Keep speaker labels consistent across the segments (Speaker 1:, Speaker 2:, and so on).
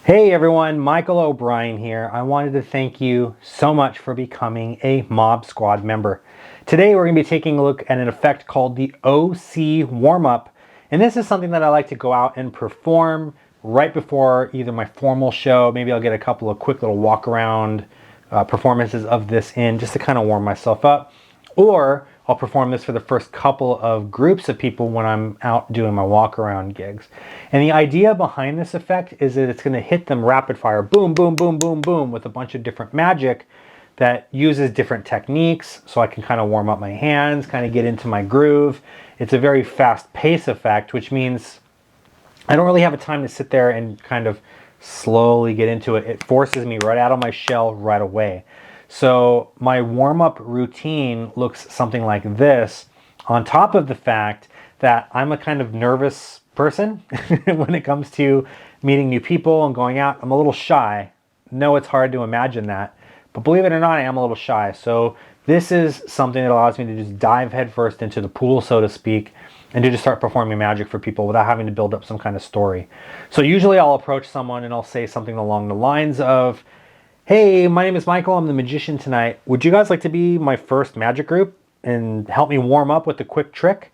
Speaker 1: Hey everyone, Michael O'Brien here. I wanted to thank you so much for becoming a Mob Squad member. Today we're going to be taking a look at an effect called the OC Warmup. And this is something that I like to go out and perform right before either my formal show. Maybe I'll get a couple of quick little walk around performances of this in just to kind of warm myself up. Or I'll perform this for the first couple of groups of people when I'm out doing my walk around gigs. And the idea behind this effect is that it's going to hit them rapid fire, boom, boom, boom, boom, boom, with a bunch of different magic that uses different techniques so I can kind of warm up my hands, kind of get into my groove. It's a very fast pace effect, which means I don't really have a time to sit there and kind of slowly get into it. It forces me right out of my shell right away. So my warm-up routine looks something like this, on top of the fact that I'm a kind of nervous person when it comes to meeting new people and going out. I'm a little shy. No, it's hard to imagine that, but believe it or not, I am a little shy. So this is something that allows me to just dive headfirst into the pool, so to speak, and to just start performing magic for people without having to build up some kind of story. So usually I'll approach someone and I'll say something along the lines of, "Hey, my name is Michael. I'm the magician tonight. Would you guys like to be my first magic group and help me warm up with a quick trick?"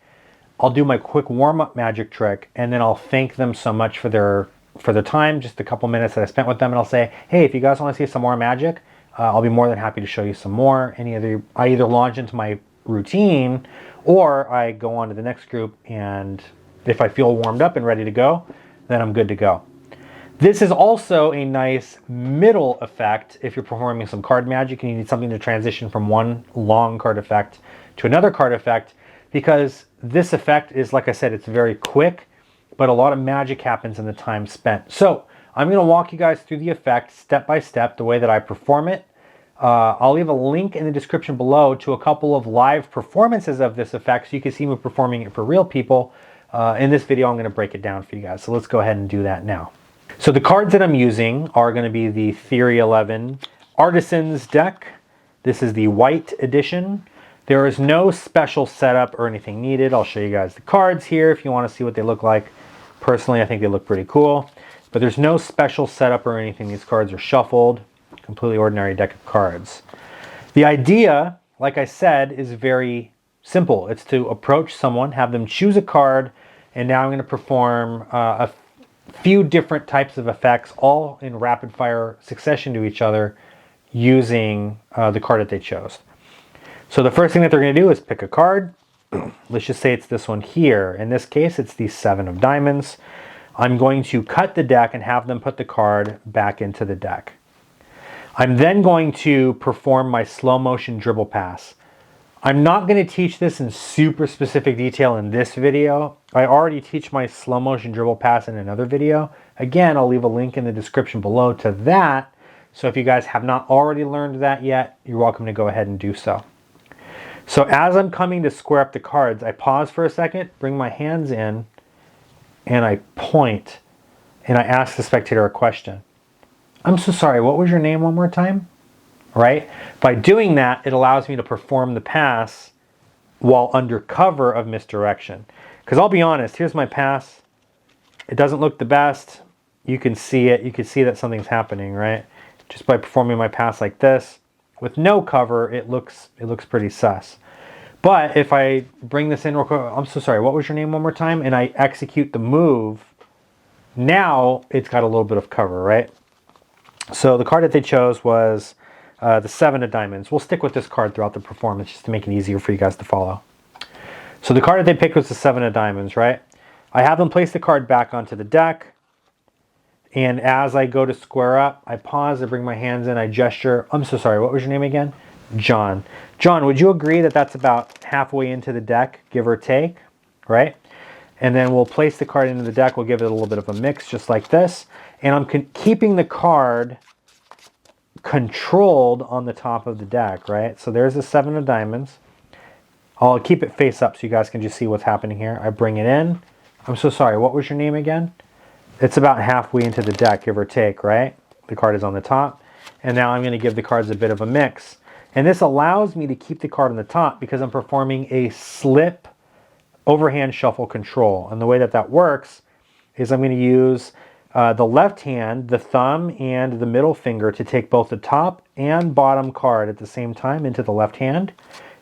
Speaker 1: I'll do my quick warm-up magic trick, and then I'll thank them so much for their time, just a couple minutes that I spent with them, and I'll say, "Hey, if you guys want to see some more magic, I'll be more than happy to show you some more." I either launch into my routine, or I go on to the next group, and if I feel warmed up and ready to go, then I'm good to go. This is also a nice middle effect if you're performing some card magic and you need something to transition from one long card effect to another card effect, because this effect is, like I said, it's very quick, but a lot of magic happens in the time spent. So I'm going to walk you guys through the effect step by step, the way that I perform it. I'll leave a link in the description below to a couple of live performances of this effect so you can see me performing it for real people. In this video, I'm going to break it down for you guys. So let's go ahead and do that now. So the cards that I'm using are going to be the Theory 11 Artisans deck. This is the white edition. There is no special setup or anything needed. I'll show you guys the cards here if you want to see what they look like. Personally, I think they look pretty cool, but there's no special setup or anything. These cards are shuffled, completely ordinary deck of cards. The idea, like I said, is very simple. It's to approach someone, have them choose a card, and now I'm going to perform a few different types of effects, all in rapid fire succession to each other, using the card that they chose. So the first thing that they're going to do is pick a card. Let's just say it's this one here. In this case, it's the 7 of diamonds. I'm going to cut the deck and have them put the card back into the deck. I'm then going to perform my slow motion dribble pass. I'm not going to teach this in super specific detail in this video. I already teach my slow motion dribble pass in another video. Again, I'll leave a link in the description below to that. So if you guys have not already learned that yet, you're welcome to go ahead and do so. So as I'm coming to square up the cards, I pause for a second, bring my hands in, and I point, and I ask the spectator a question. "I'm so sorry, what was your name one more time?" Right? By doing that, it allows me to perform the pass while under cover of misdirection. Because I'll be honest, here's my pass. It doesn't look the best. You can see it. You can see that something's happening, right? Just by performing my pass like this, with no cover, it looks pretty sus. But if I bring this in real quick, "I'm so sorry, what was your name one more time?" and I execute the move, now it's got a little bit of cover, right? So the card that they chose was the 7 of diamonds. We'll stick with this card throughout the performance just to make it easier for you guys to follow. So the card that they picked was the 7 of diamonds, right? I have them place the card back onto the deck. And as I go to square up, I pause, I bring my hands in, I gesture. "I'm so sorry, what was your name again?" "John." "John, would you agree that that's about halfway into the deck, give or take?" Right? And then we'll place the card into the deck. We'll give it a little bit of a mix, just like this. And I'm keeping the card controlled on the top of the deck, right? So there's the 7 of diamonds. I'll keep it face up so you guys can just see what's happening here. I bring it in. "I'm so sorry, what was your name again?" It's about halfway into the deck, give or take, right? The card is on the top. And now I'm going to give the cards a bit of a mix. And this allows me to keep the card on the top because I'm performing a slip overhand shuffle control. And the way that that works is I'm going to use the left hand, the thumb, and the middle finger to take both the top and bottom card at the same time into the left hand.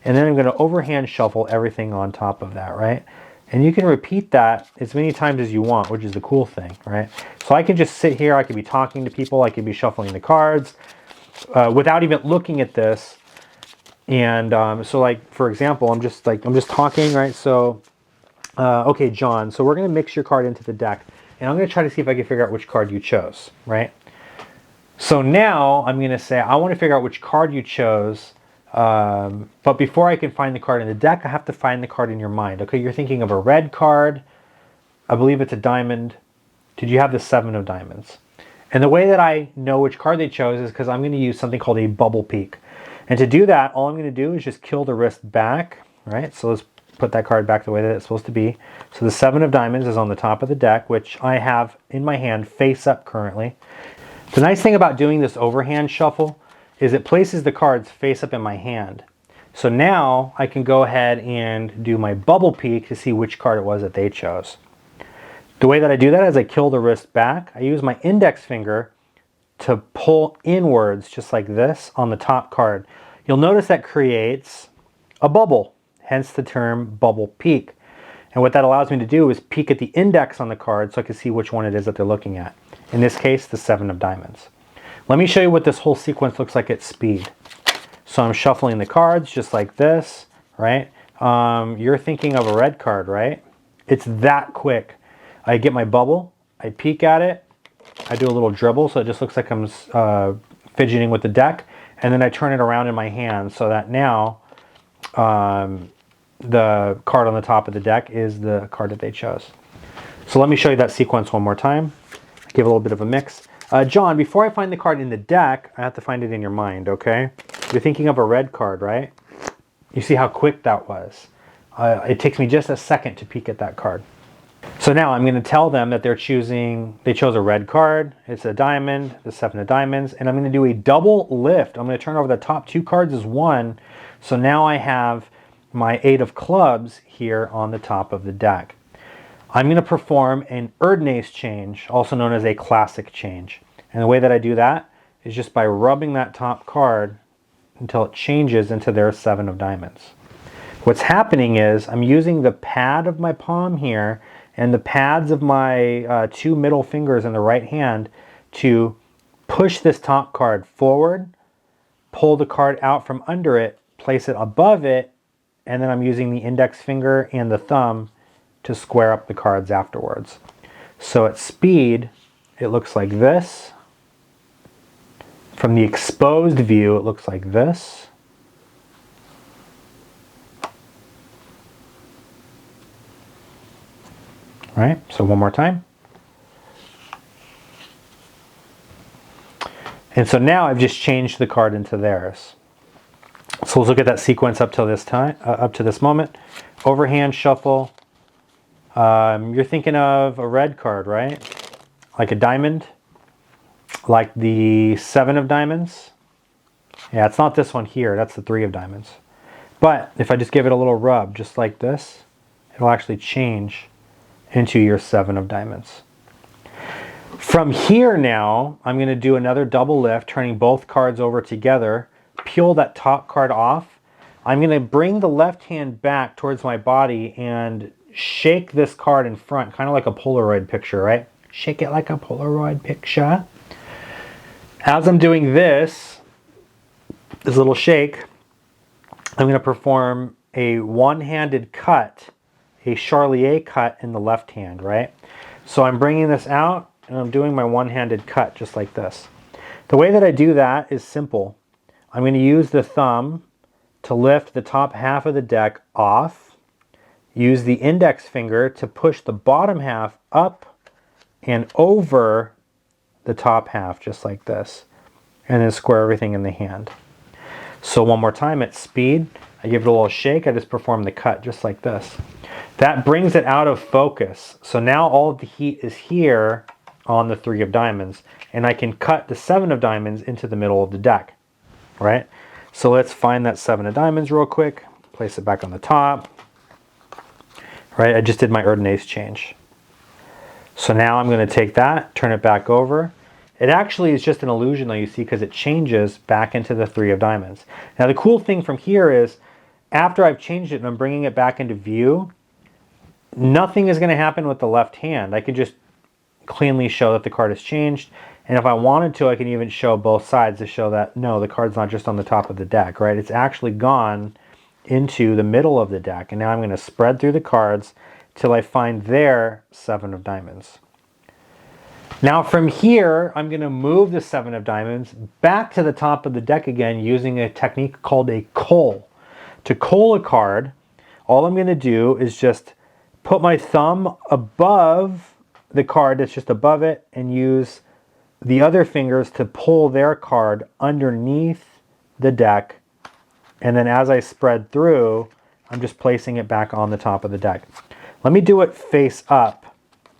Speaker 1: And then I'm going to overhand shuffle everything on top of that, right? And you can repeat that as many times as you want, which is the cool thing, right? So I can just sit here, I could be talking to people, I could be shuffling the cards without even looking at this. And so like, for example, I'm just talking, right? So, okay, John, so we're going to mix your card into the deck. And I'm going to try to see if I can figure out which card you chose, right? So now I'm going to say, I want to figure out which card you chose. But before I can find the card in the deck, I have to find the card in your mind. Okay, you're thinking of a red card. I believe it's a diamond. Did you have the 7 of diamonds? And the way that I know which card they chose is because I'm going to use something called a bubble peek. And to do that, all I'm going to do is just kill the wrist back, right? So let's put that card back the way that it's supposed to be. So the 7 of diamonds is on the top of the deck, which I have in my hand face up currently. The nice thing about doing this overhand shuffle is it places the cards face up in my hand. So now I can go ahead and do my bubble peek to see which card it was that they chose. The way that I do that is I kill the wrist back. I use my index finger to pull inwards just like this on the top card. You'll notice that creates a bubble, hence the term bubble peek. And what that allows me to do is peek at the index on the card so I can see which one it is that they're looking at. In this case, the 7 of diamonds. Let me show you what this whole sequence looks like at speed. So I'm shuffling the cards just like this, right? You're thinking of a red card, right? It's that quick. I get my bubble, I peek at it, I do a little dribble so it just looks like I'm fidgeting with the deck, and then I turn it around in my hand so that now the card on the top of the deck is the card that they chose. So let me show you that sequence one more time. Give a little bit of a mix. John, before I find the card in the deck, I have to find it in your mind, okay? You're thinking of a red card, right? You see how quick that was. It takes me just a second to peek at that card. So now I'm going to tell them that they chose a red card. It's a diamond, the 7 of diamonds, and I'm going to do a double lift. I'm going to turn over the top 2 cards as one. So now I have my 8 of clubs here on the top of the deck. I'm going to perform an Erdnase change, also known as a classic change. And the way that I do that is just by rubbing that top card until it changes into their 7 of diamonds. What's happening is I'm using the pad of my palm here and the pads of my 2 middle fingers in the right hand to push this top card forward, pull the card out from under it, place it above it, and then I'm using the index finger and the thumb to square up the cards afterwards. So at speed, it looks like this. From the exposed view, it looks like this. All right, so one more time. And so now I've just changed the card into theirs. So let's look at that sequence up to this moment. Overhand shuffle. You're thinking of a red card, right? Like a diamond, like the 7 of diamonds. Yeah, it's not this one here. That's the 3 of diamonds. But if I just give it a little rub, just like this, it'll actually change into your 7 of diamonds. From here now, I'm going to do another double lift, turning both cards over together, peel that top card off. I'm going to bring the left hand back towards my body and shake this card in front, kind of like a Polaroid picture, right? Shake it like a Polaroid picture. As I'm doing this little shake, I'm going to perform a one-handed cut, a Charlier cut in the left hand, right? So I'm bringing this out and I'm doing my one-handed cut just like this. The way that I do that is simple. I'm going to use the thumb to lift the top half of the deck off. Use the index finger to push the bottom half up and over the top half, just like this. And then square everything in the hand. So one more time at speed, I give it a little shake, I just perform the cut just like this. That brings it out of focus. So now all of the heat is here on the 3 of diamonds, and I can cut the 7 of diamonds into the middle of the deck, right? So let's find that 7 of diamonds real quick, place it back on the top. Right, I just did my Erdnase change. So now I'm going to take that, turn it back over. It actually is just an illusion though, you see, because it changes back into the 3 of diamonds. Now the cool thing from here is, after I've changed it and I'm bringing it back into view, nothing is going to happen with the left hand. I can just cleanly show that the card has changed. And if I wanted to, I can even show both sides to show that, no, the card's not just on the top of the deck, right? It's actually gone into the middle of the deck. And now I'm going to spread through the cards till I find their 7 of diamonds. Now from here, I'm going to move the 7 of diamonds back to the top of the deck again using a technique called a cull. To cull a card, all I'm going to do is just put my thumb above the card that's just above it and use the other fingers to pull their card underneath the deck. And then as I spread through, I'm just placing it back on the top of the deck. Let me do it face up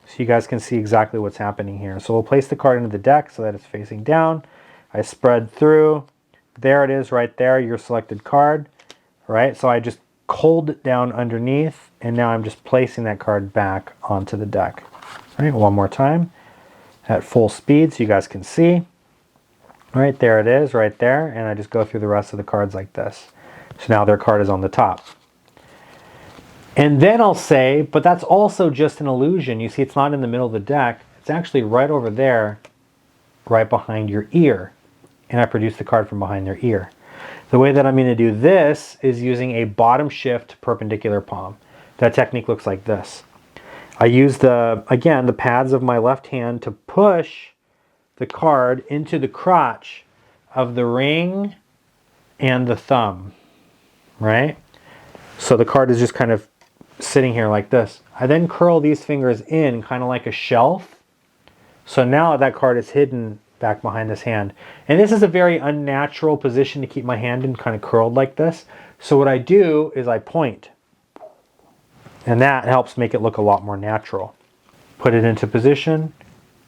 Speaker 1: so you guys can see exactly what's happening here. So we'll place the card into the deck so that it's facing down. I spread through. There it is right there, your selected card. Right? So I just culled it down underneath, and now I'm just placing that card back onto the deck. All right, one more time at full speed so you guys can see. All right, there it is right there, and I just go through the rest of the cards like this. So now their card is on the top. And then I'll say, but that's also just an illusion. You see, it's not in the middle of the deck. It's actually right over there, right behind your ear. And I produce the card from behind their ear. The way that I'm going to do this is using a bottom shift perpendicular palm. That technique looks like this. I use again, the pads of my left hand to push the card into the crotch of the ring and the thumb, right? So the card is just kind of sitting here like this. I then curl these fingers in kind of like a shelf. So now that card is hidden back behind this hand. And this is a very unnatural position to keep my hand in, kind of curled like this. So what I do is I point. And that helps make it look a lot more natural. Put it into position,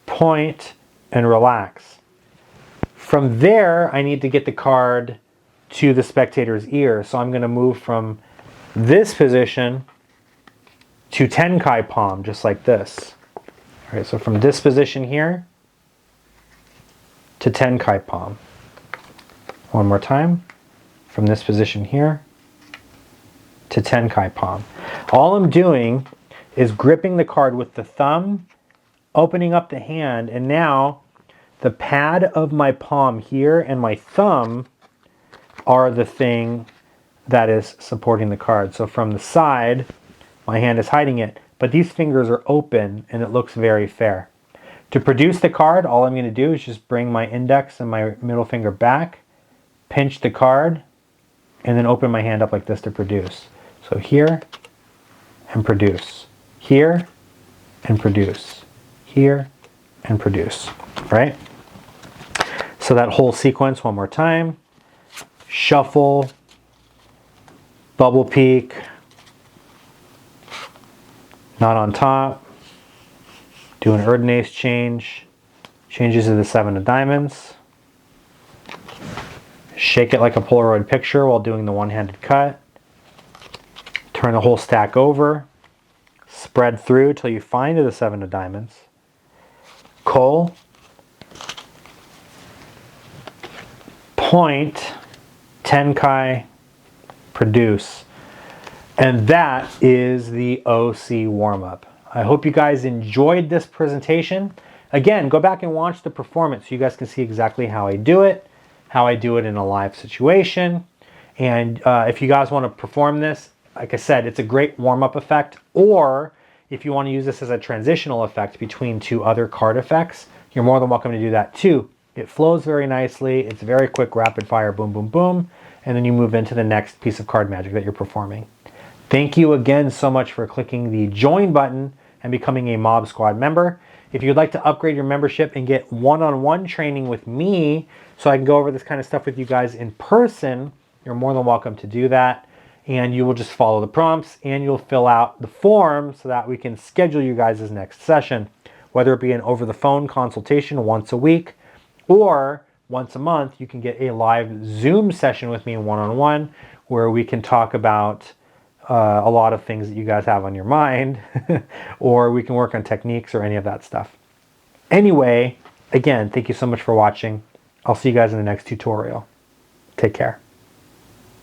Speaker 1: point, and relax. From there, I need to get the card to the spectator's ear. So I'm going to move from this position to Tenkai palm, just like this. All right, so from this position here to Tenkai palm. One more time. From this position here to Tenkai palm. All I'm doing is gripping the card with the thumb, opening up the hand, and now the pad of my palm here and my thumb are the thing that is supporting the card. So from the side, my hand is hiding it, but these fingers are open and it looks very fair. To produce the card, all I'm going to do is just bring my index and my middle finger back, pinch the card, and then open my hand up like this to produce. So here and produce. Here and produce. Here and produce. Right? So that whole sequence one more time. Shuffle, bubble peak, not on top, do an Erdnase change, changes to the 7 of diamonds, shake it like a Polaroid picture while doing the one-handed cut, turn the whole stack over, spread through till you find the 7 of diamonds, cull, point, Tenkai, produce. And that is the OC warm-up. I hope you guys enjoyed this presentation. Again, go back and watch the performance so you guys can see exactly how I do it in a live situation. And if you guys want to perform this, like I said, it's a great warm-up effect. Or if you want to use this as a transitional effect between 2 other card effects, you're more than welcome to do that too. It flows very nicely. It's very quick, rapid fire, boom, boom, boom. And then you move into the next piece of card magic that you're performing. Thank you again so much for clicking the join button and becoming a Mob Squad member. If you'd like to upgrade your membership and get one-on-one training with me so I can go over this kind of stuff with you guys in person, you're more than welcome to do that. And you will just follow the prompts and you'll fill out the form so that we can schedule you guys' next session, whether it be an over-the-phone consultation once a week or once a month. You can get a live Zoom session with me one-on-one where we can talk about a lot of things that you guys have on your mind, or we can work on techniques or any of that stuff. Anyway, again, thank you so much for watching. I'll see you guys in the next tutorial. Take care.